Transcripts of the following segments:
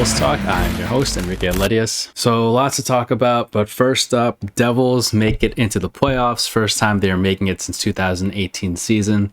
Devils Talk. I'm your host, Enrique Aledius. So lots to talk about, but first up, Devils make it into the playoffs. First time they're making it since 2018 season.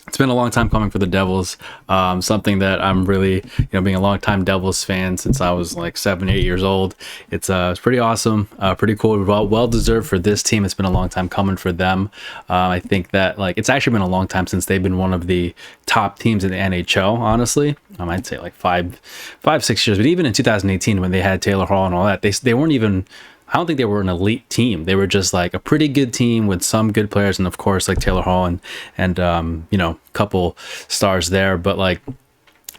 It's been a long time coming for the Devils. Something that I'm really, being a longtime Devils fan since I was like 7, 8 years old. It's pretty awesome, pretty cool, well deserved for this team. It's been a long time coming for them. I think that it's actually been a long time since they've been one of the top teams in the NHL. Honestly, I'd say like 5-6 years. But even in 2018, when they had Taylor Hall and all that, they weren't even. I don't think they were an elite team. They were just like a pretty good team with some good players, and of course like Taylor Hall and couple stars there. But like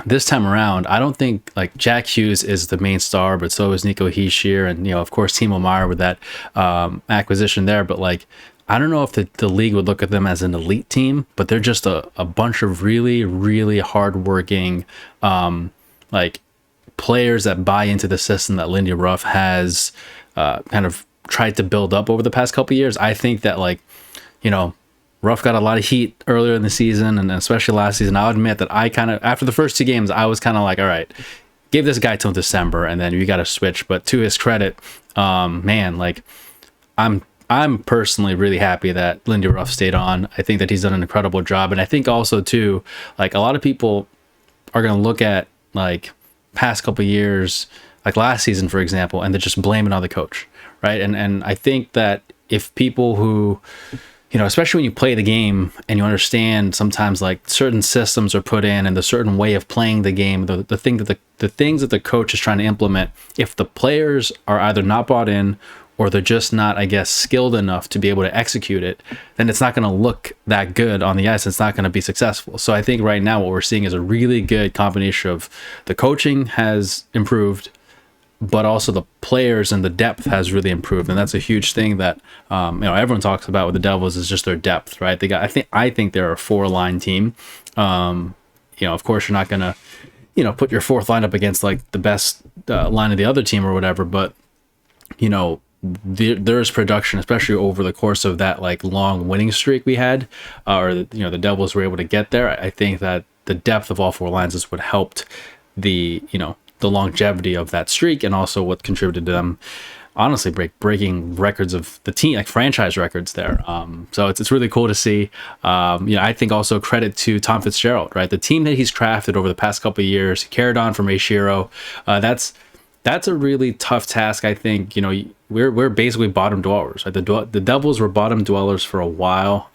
this time around, I don't think like Jack Hughes is the main star, but so is Nico Hischier, and of course Timo Meier with that acquisition there. But like I don't know if the league would look at them as an elite team, but they're just a bunch of really, really hardworking players that buy into the system that Lindy Ruff has kind of tried to build up over the past couple of years. I think that Ruff got a lot of heat earlier in the season, and especially last season. I'll admit that I kind of, after the first 2 games, I was kind of like, all right, give this guy till December, and then you got to switch. But to his credit, I'm personally really happy that Lindy Ruff stayed on. I think that he's done an incredible job, and I think also too, like a lot of people are going to look at like past couple of years, like last season, for example, and they're just blaming on the coach, right? And I think that if people who, especially when you play the game and you understand sometimes like certain systems are put in and the certain way of playing the game, the things that the coach is trying to implement, if the players are either not bought in or they're just not, I guess, skilled enough to be able to execute it, then it's not going to look that good on the ice. It's not going to be successful. So I think right now what we're seeing is a really good combination of the coaching has improved, but also the players and the depth has really improved. And that's a huge thing that everyone talks about with the Devils is just their depth, right? I think they're a 4-line team. Of course you're not going to, put your 4th line up against like the best line of the other team or whatever, but there's production, especially over the course of that like long winning streak we had, the Devils were able to get there. I think that the depth of all 4 lines is what helped the longevity of that streak, and also what contributed to them honestly breaking records of the team, like franchise records there. So it's really cool to see. I think also credit to Tom Fitzgerald, right? The team that he's crafted over the past couple of years, he carried on from Ishiro. That's a really tough task. I think, we're basically bottom dwellers, right? The Devils were bottom dwellers for a while.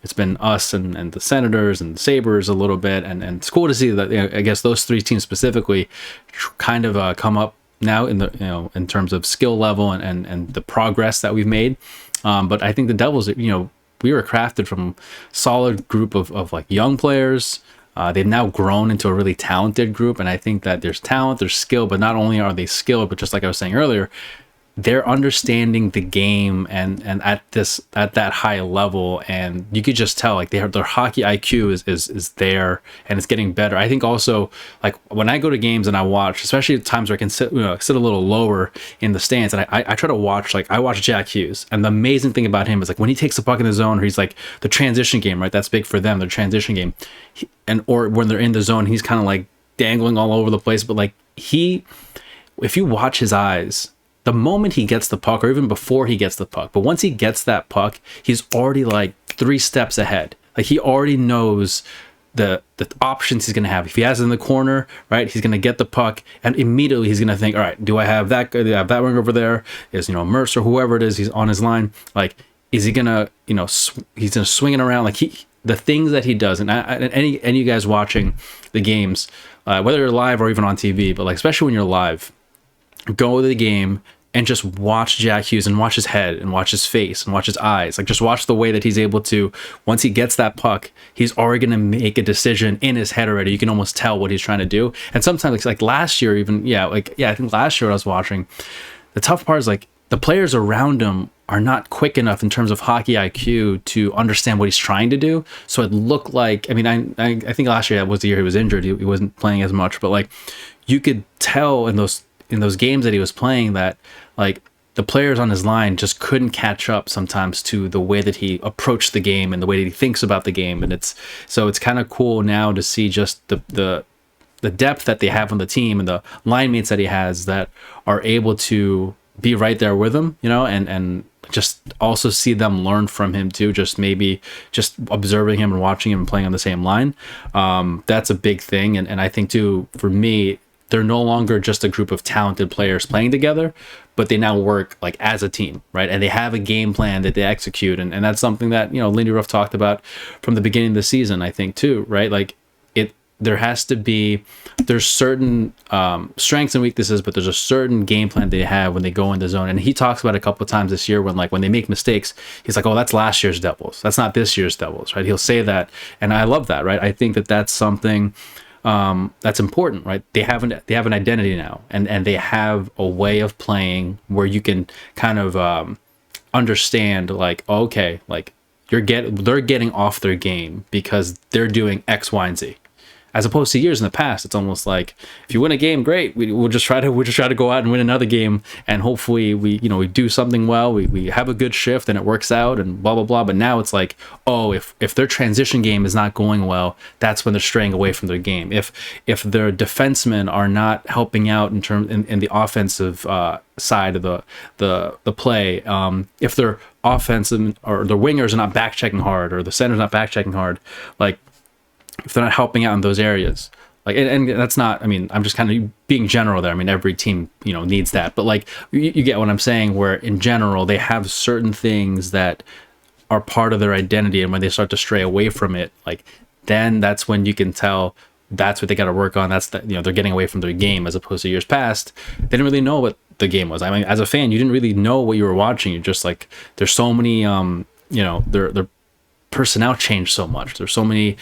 It's been us and the Senators and the Sabres a little bit, and it's cool to see that I guess those 3 teams specifically kind of come up now in the in terms of skill level and the progress that we've made. But I think the Devils, we were crafted from solid group of like young players. They've now grown into a really talented group, and I think that there's talent, there's skill, but not only are they skilled, but just like I was saying earlier, they're understanding the game and at that high level, and you could just tell like their hockey IQ is there, and it's getting better. I think also like when I go to games and I watch, especially at times where I can sit a little lower in the stands, and I try to watch, like I watch Jack Hughes, and the amazing thing about him is like when he takes the puck in the zone, or he's like the transition game, right? That's big for them, their transition game, or when they're in the zone, he's kind of like dangling all over the place, but like if you watch his eyes, the moment he gets the puck, or even before he gets the puck, but once he gets that puck, he's already like 3 steps ahead. Like he already knows the options he's going to have. If he has it in the corner, right, he's going to get the puck, and immediately he's going to think, all right, do I have that guy? Do I have that one over there? Is, Mercer, whoever it is, he's on his line. Like, is he going to, he's going to swing it around? Like the things that he does, and any of you guys watching the games, whether you're live or even on TV, but like, especially when you're live, go to the game and just watch Jack Hughes and watch his head and watch his face and watch his eyes. Like just watch the way that he's able to, once he gets that puck, he's already going to make a decision in his head already. You can almost tell what he's trying to do. And sometimes like last year even, I think last year I was watching, the tough part is like the players around him are not quick enough in terms of hockey IQ to understand what he's trying to do. So it looked like, I think last year was the year he was injured. He wasn't playing as much, but like you could tell in those games that he was playing that like the players on his line just couldn't catch up sometimes to the way that he approached the game and the way that he thinks about the game. And it's kind of cool now to see just the the depth that they have on the team and the line mates that he has that are able to be right there with him, and just also see them learn from him too. Just maybe just observing him and watching him playing on the same line. That's a big thing. And I think too, for me, they're no longer just a group of talented players playing together, but they now work like as a team, right? And they have a game plan that they execute. And that's something that, Lindy Ruff talked about from the beginning of the season, I think too, right? Like there has to be, there's certain strengths and weaknesses, but there's a certain game plan they have when they go in the zone. And he talks about it a couple of times this year when they make mistakes, he's like, oh, that's last year's Devils. That's not this year's Devils, right? He'll say that. And I love that, right? I think that that's something that's important, right? They have an identity now, and they have a way of playing where you can kind of understand, like, okay, like they're getting off their game because they're doing X, Y, and Z. As opposed to years in the past, it's almost like if you win a game, great. We'll just try to go out and win another game, and hopefully we do something well. We have a good shift and it works out and blah blah blah. But now it's like, oh, if their transition game is not going well, that's when they're straying away from their game. If their defensemen are not helping out in the offensive side of the play, if their offensive or their wingers are not back checking hard or the center's not back checking hard, like, if they're not helping out in those areas, like, and that's not, I mean, I'm just kind of being general there. I mean, every team, needs that, but like, you get what I'm saying, where in general, they have certain things that are part of their identity. And when they start to stray away from it, like, then that's when you can tell that's what they got to work on. That's they're getting away from their game, as opposed to years past. They didn't really know what the game was. I mean, as a fan, you didn't really know what you were watching. You're just like, there's so many, their personnel changed so much. There's so many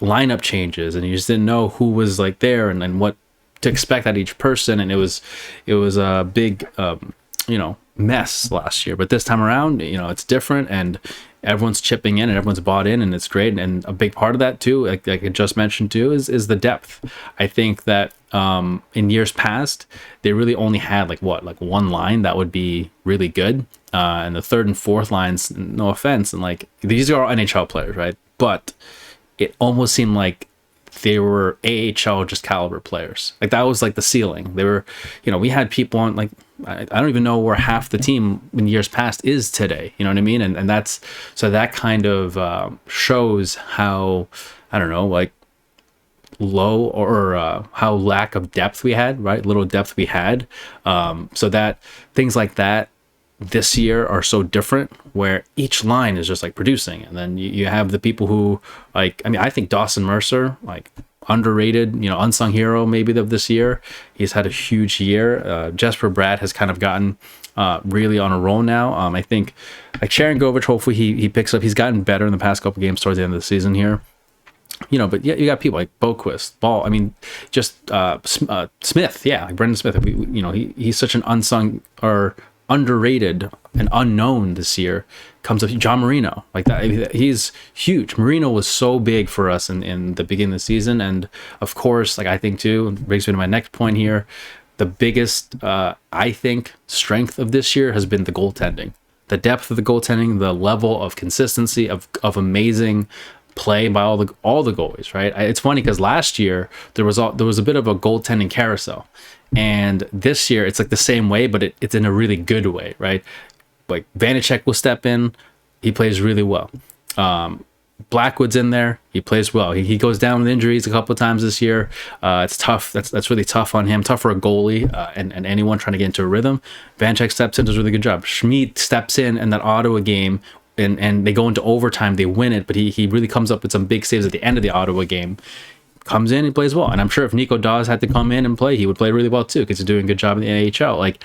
lineup changes, and you just didn't know who was like there and what to expect out of each person, and it was a big mess last year. But this time around, it's different, and everyone's chipping in and everyone's bought in, and it's great. And a big part of that too, like I just mentioned too, is the depth. I think that in years past they really only had like one line that would be really good, and the third and fourth lines, no offense, and like these are all NHL players, right? But it almost seemed like they were AHL just caliber players. Like that was like the ceiling. They were, we had people on, like, I don't even know where half the team in years past is today. You know what I mean? And that's, so that kind of shows how, I don't know, like low or how lack of depth we had, right? Little depth we had. So that things like that this year are so different, where each line is just like producing. And then you have the people who, like, I mean, I think Dawson Mercer, like, underrated, unsung hero maybe of this year. He's had a huge year. Jesper Bratt has kind of gotten really on a roll now. I think like Sharon Govich, hopefully he picks up. He's gotten better in the past couple games towards the end of the season here. But yeah, you got people like Boquist, Ball. I mean, just Smith. Yeah, like Brendan Smith. He's such an unsung or underrated and unknown this year. Comes up John Marino, like that. He's huge. Marino was so big for us in the beginning of the season, and of course, like I think too, brings me to my next point here. The biggest, I think, strength of this year has been the goaltending, the depth of the goaltending, the level of consistency of amazing play by all the goalies. Right? It's funny because last year there was a bit of a goaltending carousel. And this year, it's like the same way, but it's in a really good way, right? Like Vanacek will step in, he plays really well. Blackwood's in there, he plays well. He goes down with injuries a couple of times this year. It's tough. That's really tough on him. Tough for a goalie and anyone trying to get into a rhythm. Vanacek steps in, does a really good job. Schmid steps in that Ottawa game, and they go into overtime. They win it, but he really comes up with some big saves at the end of the Ottawa game. Comes in and plays well. And I'm sure if Nico Dawes had to come in and play, he would play really well too, because he's doing a good job in the AHL. Like,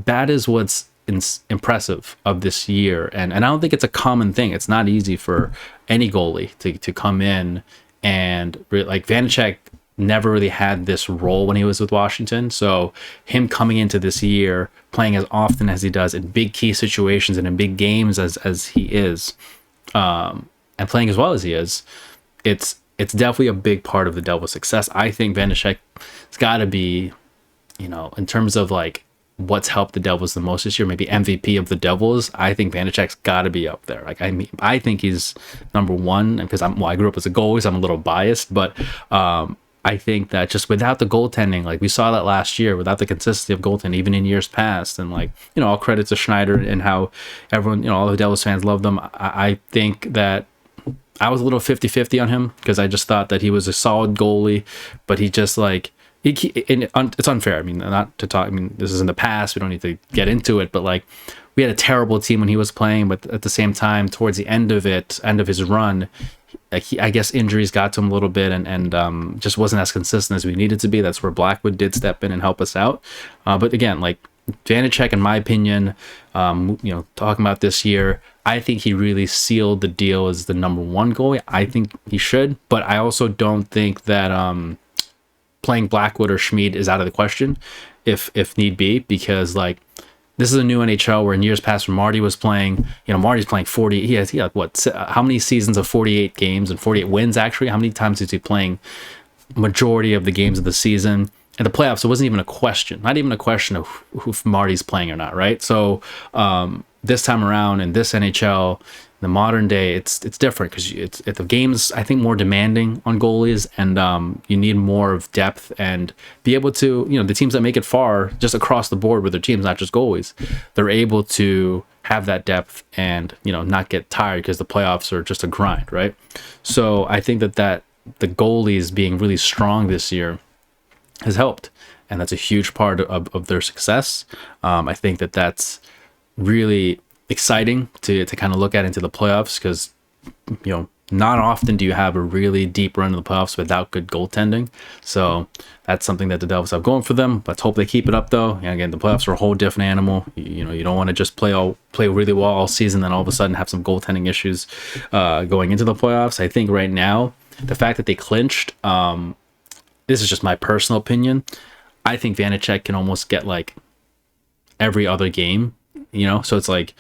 that is what's impressive of this year. And I don't think it's a common thing. It's not easy for any goalie to come in and like Vanacek never really had this role when he was with Washington. So him coming into this year, playing as often as he does in big key situations and in big games as he is, and playing as well as he is, it's definitely a big part of the Devils' success. I think Vanacek's got to be, in terms of like what's helped the Devils the most this year, maybe MVP of the Devils. I think Vanacek's got to be up there. Like, I mean, I think he's number one, because I grew up as a goalie, so I'm a little biased, but I think that just without the goaltending, like we saw that last year, without the consistency of goaltending, even in years past, and like, all credit to Schneider and how everyone, all the Devils fans love them. I think that I was a little 50-50 on him because I just thought that he was a solid goalie, but he just like, it's unfair. I mean, not to talk, I mean, this is in the past. We don't need to get into it, but like, we had a terrible team when he was playing, but at the same time, towards the end of his run, I guess injuries got to him a little bit and just wasn't as consistent as we needed to be. That's where Blackwood did step in and help us out. But again, like Vanacek, in my opinion, talking about this year, I think he really sealed the deal as the number one goalie. I think he should, but I also don't think that playing Blackwood or Schmid is out of the question if need be, because like, this is a new NHL where in years past when Marty was playing, Marty's playing 40. He had what? How many seasons of 48 games and 48 wins actually? How many times is he playing majority of the games of the season? And the playoffs, it wasn't even a question. Not even a question of who Marty's playing or not, right? So this time around in this NHL, the modern day, it's different because the game's, I think, more demanding on goalies, and you need more of depth and be able to, the teams that make it far just across the board with their teams, not just goalies, they're able to have that depth and not get tired because the playoffs are just a grind, right? So I think that the goalies being really strong this year has helped, and that's a huge part of their success. I think that's really exciting to kind of look at into the playoffs because not often do you have a really deep run in the playoffs without good goaltending. So that's something that the Devils have going for them. Let's hope they keep it up though. And again, the playoffs are a whole different animal. You don't want to just play really well all season, then all of a sudden have some goaltending issues going into the playoffs. I think right now the fact that they clinched, this is just my personal opinion, I think Vanacek can almost get like every other game. So it's like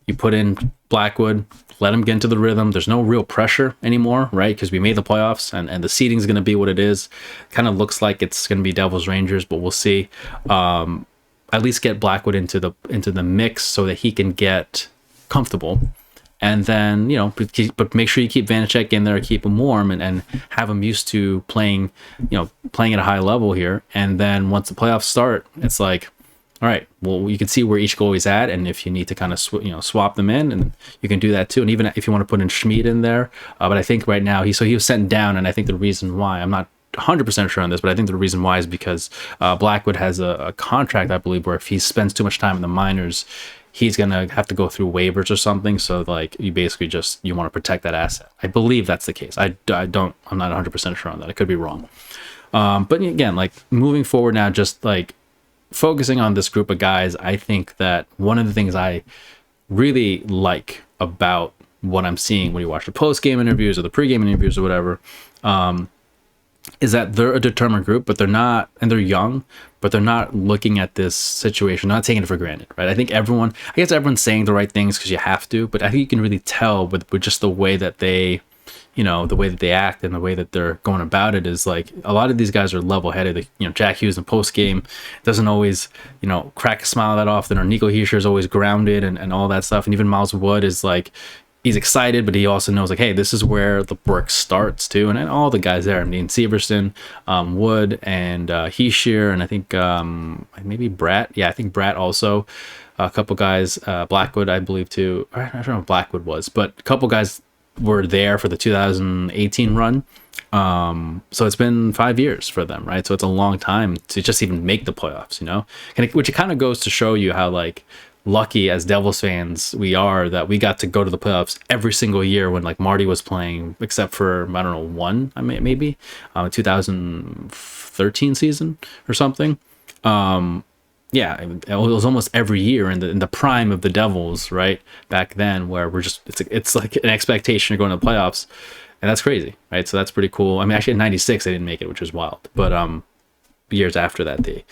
you put in Blackwood, let him get into the rhythm. There's no real pressure anymore, right? Because we made the playoffs and the seeding is going to be what it is. Kind of looks like it's going to be Devils Rangers, but we'll see. At least get Blackwood into the mix so that he can get comfortable. And then, but make sure you keep Vanacek in there, keep him warm and have him used to playing at a high level here. And then once the playoffs start, it's like, all right, well, you can see where each goalie's at, and if you need to kind of swap them in, and you can do that too. And even if you want to put in Schmid in there, but I think right now he was sent down, and I think the reason why, I'm not 100% sure on this, but I think the reason why is because Blackwood has a contract, I believe, where if he spends too much time in the minors, he's gonna have to go through waivers or something. So like you basically you want to protect that asset. I believe that's the case. I'm not 100% sure on that. I could be wrong. But again, like moving forward now, just like focusing on this group of guys, I think that one of the things I really like about what I'm seeing when you watch the post-game interviews or the pre-game interviews or whatever, is that they're a determined group, but they're not, and they're young, but they're not looking at this situation, not taking it for granted, right? I guess everyone's saying the right things because you have to, but I think you can really tell with just the way that they, the way that they act and the way that they're going about it is like a lot of these guys are level-headed. Jack Hughes in post-game doesn't always, crack a smile that often, or Nico Hischier is always grounded and all that stuff. And even Miles Wood is like, he's excited, but he also knows like, hey, this is where the work starts too. And all the guys there, I mean, Severson, Wood, and Hischier, and I think maybe Bratt. Yeah, I think Bratt also. A couple guys, Blackwood, I believe too. I don't know if Blackwood was, but a couple guys were there for the 2018 run. So it's been 5 years for them, right? So it's a long time to just even make the playoffs, which it kind of goes to show you how like lucky as Devils fans we are that we got to go to the playoffs every single year when like Marty was playing, except for I don't know, one maybe 2013 season or something. Yeah, it was almost every year in the prime of the Devils, right? Back then, where we're just it's like an expectation of going to the playoffs, and that's crazy, right? So that's pretty cool. I mean, actually in '96 they didn't make it, which was wild, but years after that they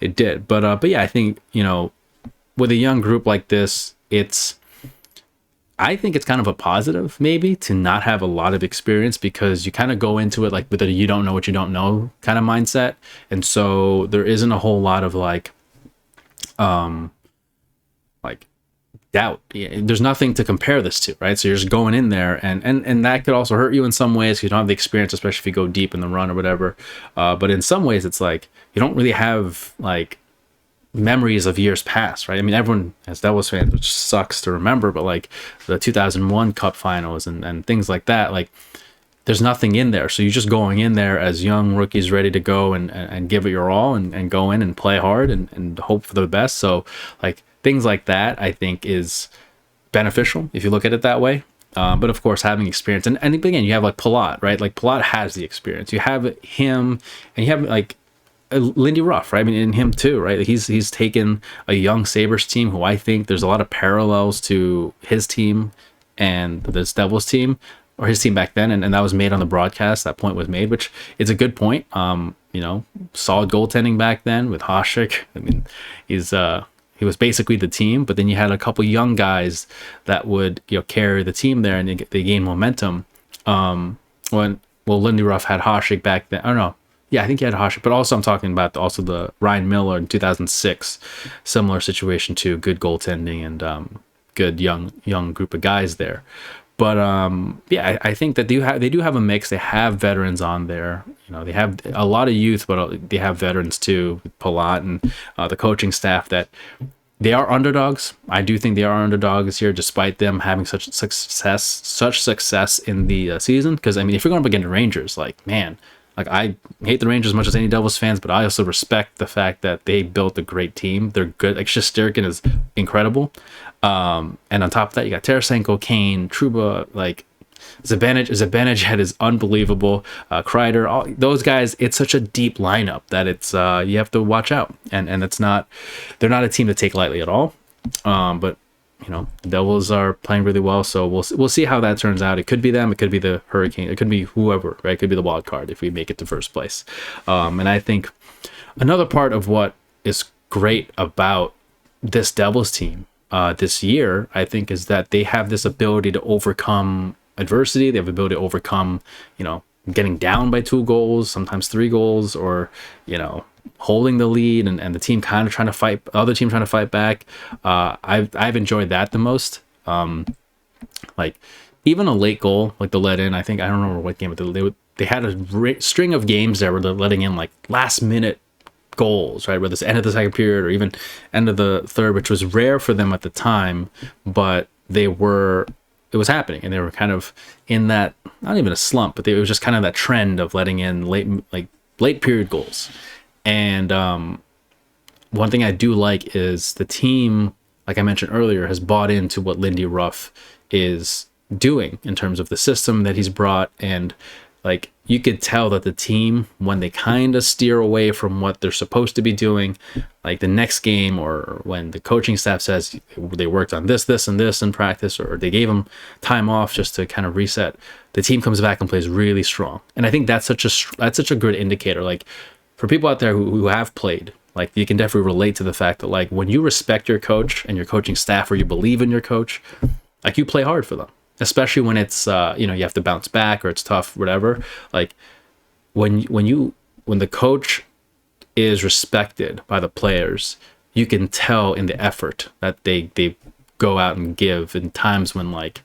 did. But yeah, I think with a young group like this, I think it's kind of a positive maybe to not have a lot of experience, because you kind of go into it like with a you don't know what you don't know kind of mindset, and so there isn't a whole lot of like doubt. There's nothing to compare this to, right? So you're just going in there, and that could also hurt you in some ways because you don't have the experience, especially if you go deep in the run or whatever. But in some ways, it's like you don't really have like memories of years past, right? I mean, everyone as Devils fans, which sucks to remember, but like the 2001 Cup Finals and things like that, like there's nothing in there. So you're just going in there as young rookies ready to go and give it your all and go in and play hard and hope for the best. So like things like that, I think is beneficial if you look at it that way. But of course, having experience and again, you have like Palat, right? Like Palat has the experience. You have him and you have like Lindy Ruff, right? I mean, in him too, right? He's taken a young Sabres team who I think there's a lot of parallels to his team and this Devils team, or his team back then, and that was made on the broadcast. That point was made, which is a good point. You know, solid goaltending back then with Hasek. I mean, he was basically the team, but then you had a couple young guys that would, you know, carry the team there, and they gained momentum. Lindy Ruff had Hasek back then. I don't know. Yeah, I think he had Hasek, but also I'm talking about also the Ryan Miller in 2006, similar situation too. Good goaltending and good young group of guys there. But yeah, I think that they do have a mix. They have veterans on there. You know, they have a lot of youth, but they have veterans too, with Palat and the coaching staff. That they are underdogs. I do think they are underdogs here, despite them having such success in the season. Because I mean, if you're going up against Rangers, like man, like I hate the Rangers as much as any Devils fans, but I also respect the fact that they built a great team. They're good. Like Shesterkin is incredible. And on top of that, you got Tarasenko, Kane, Trouba, like Zibanejad is unbelievable. Kreider, all those guys. It's such a deep lineup that it's you have to watch out. And they're not a team to take lightly at all. But you know, the Devils are playing really well, so we'll see how that turns out. It could be them, it could be the Hurricane, it could be whoever, right? It could be the wild card if we make it to first place. And I think another part of what is great about this Devils team this year, I think, is that they have this ability to overcome adversity. They have the ability to overcome, you know, getting down by 2 goals, sometimes 3 goals, or, you know, holding the lead and the team kind of trying to fight, other team trying to fight back. I've enjoyed that the most. Like even a late goal, like the let in, I don't remember what game, but they had a string of games there where they're letting in like last minute goals, right? Whether it's end of the second period or even end of the third, which was rare for them at the time, but it was happening, and they were kind of in that, not even a slump, but it was just kind of that trend of letting in late period goals. And one thing I do like is the team, like I mentioned earlier, has bought into what Lindy Ruff is doing in terms of the system that he's brought. And like you could tell that the team, when they kind of steer away from what they're supposed to be doing, like the next game, or when the coaching staff says they worked on this and this in practice, or they gave them time off just to kind of reset, the team comes back and plays really strong. And I think that's such a good indicator. Like for people out there who have played, like you can definitely relate to the fact that like when you respect your coach and your coaching staff, or you believe in your coach, like you play hard for them, especially when it's you know, you have to bounce back or it's tough, whatever. Like when the coach is respected by the players, you can tell in the effort that they go out and give in times when like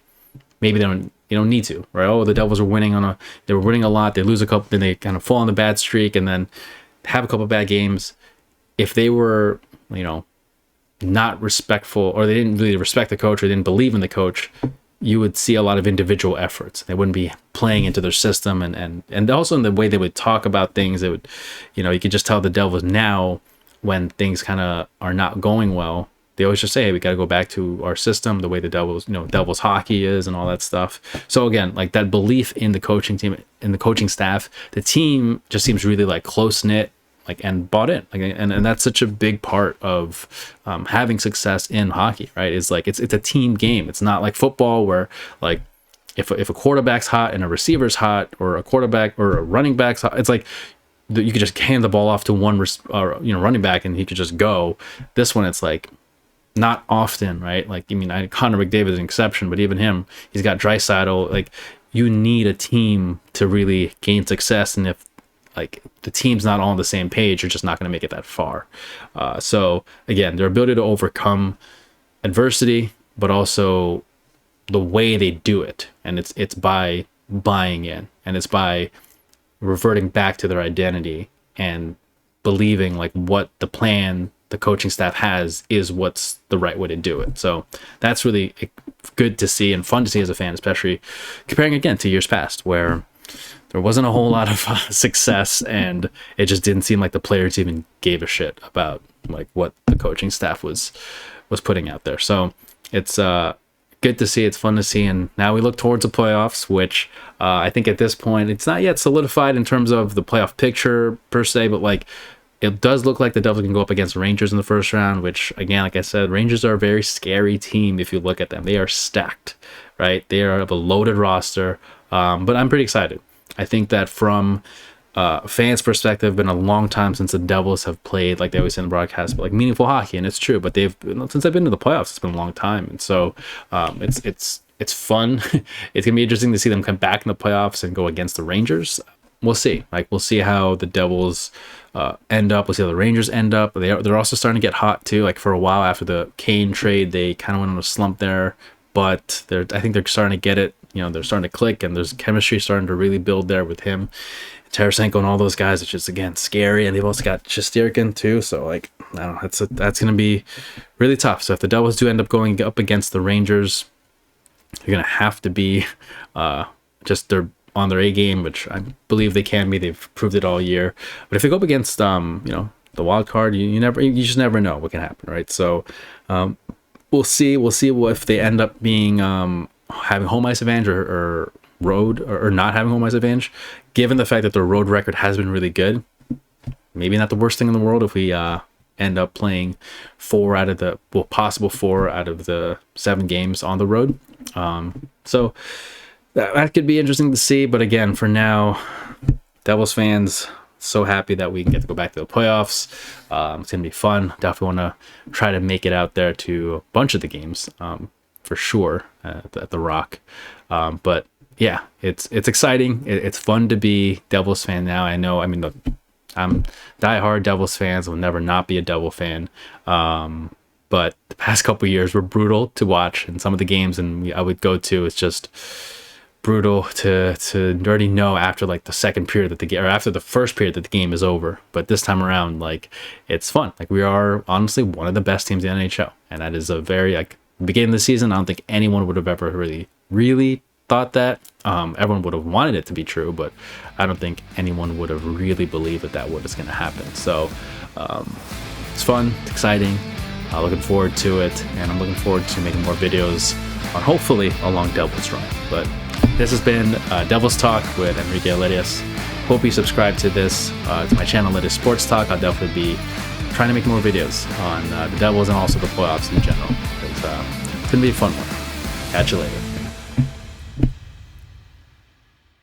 maybe they don't need to, right? Oh, the Devils were winning they were winning a lot, they lose a couple, then they kind of fall on the bad streak and then have a couple bad games. If they were, you know, not respectful, or they didn't really respect the coach, or they didn't believe in the coach, you would see a lot of individual efforts. They wouldn't be playing into their system, and also in the way they would talk about things. They would, you know, you could just tell the Devils now, when things kind of are not going well, they always just say, hey, we got to go back to our system, the way the Devils, you know, Devils hockey is and all that stuff. So again, like that belief in the coaching team, in the coaching staff, the team just seems really like close knit, like, and bought in. Like, and that's such a big part of having success in hockey, right? Is like, it's a team game. It's not like football where like, if a quarterback's hot and a receiver's hot, or a quarterback or a running back's hot, it's like, you could just hand the ball off to one, running back and he could just go. This one, it's like, not often, right? Like, I mean, Connor McDavid is an exception, but even him, he's got Draisaitl. Like, you need a team to really gain success, and if like the team's not all on the same page, you're just not going to make it that far. So again, their ability to overcome adversity, but also the way they do it. And it's by buying in, and it's by reverting back to their identity and believing like what the plan the coaching staff has is what's the right way to do it. So that's really good to see and fun to see as a fan, especially comparing again to years past where there wasn't a whole lot of success, and it just didn't seem like the players even gave a shit about like what the coaching staff was putting out there. So it's good to see. It's fun to see. And now we look towards the playoffs, which I think at this point it's not yet solidified in terms of the playoff picture per se, but like it does look like the Devils can go up against Rangers in the first round, which again, like I said, Rangers are a very scary team if you look at them. They are stacked, right? They are a loaded roster, but I'm pretty excited. I think that from fans' perspective, been a long time since the Devils have played, like they always say in the broadcast, but like meaningful hockey, and it's true. But since I've been to the playoffs, it's been a long time, and so it's fun. It's gonna be interesting to see them come back in the playoffs and go against the Rangers. We'll see. Like we'll see how the Devils end up. We'll see how the Rangers end up. They're also starting to get hot too. Like for a while after the Kane trade, they kind of went on a slump there, but I think they're starting to get it. You know, they're starting to click, and there's chemistry starting to really build there with him, Tarasenko, and all those guys. It's just again scary, and they've also got Shesterkin too. So like I don't know, that's going to be really tough. So if the Devils do end up going up against the Rangers, they're going to have to be they're on their A game, which I believe they can be. They've proved it all year. But if they go up against the wild card, you just never know what can happen, right? So we'll see if they end up being having home ice advantage or road or not having home ice advantage, given the fact that their road record has been really good. Maybe not the worst thing in the world if we end up playing possible 4 out of the 7 games on the road. So that could be interesting to see. But again, for now, Devils fans, so happy that we can get to go back to the playoffs. It's gonna be fun. Definitely want to try to make it out there to a bunch of the games. For sure at the Rock. But yeah, it's exciting. It's fun to be Devils fan now. I know, I mean, I'm diehard Devils fans. Will never not be a Devil fan. But the past couple of years were brutal to watch, and some of the games I would go to, it's just brutal to already know after like the second period that the game, or after the first period, that the game is over. But this time around, like it's fun. Like we are honestly one of the best teams in the NHL, and that is a very like beginning of the season. I don't think anyone would have ever really thought that. Everyone would have wanted it to be true, but I don't think anyone would have really believed that was going to happen. So it's fun, it's exciting. Looking forward to it, and I'm looking forward to making more videos on hopefully a long Devils run. But this has been Devils Talk with Enrique Aledias. Hope you subscribe to this. To my channel, Aledias Sports Talk. I'll definitely be trying to make more videos on the Devils and also the playoffs in general. It's going to be a fun one. Catch you later.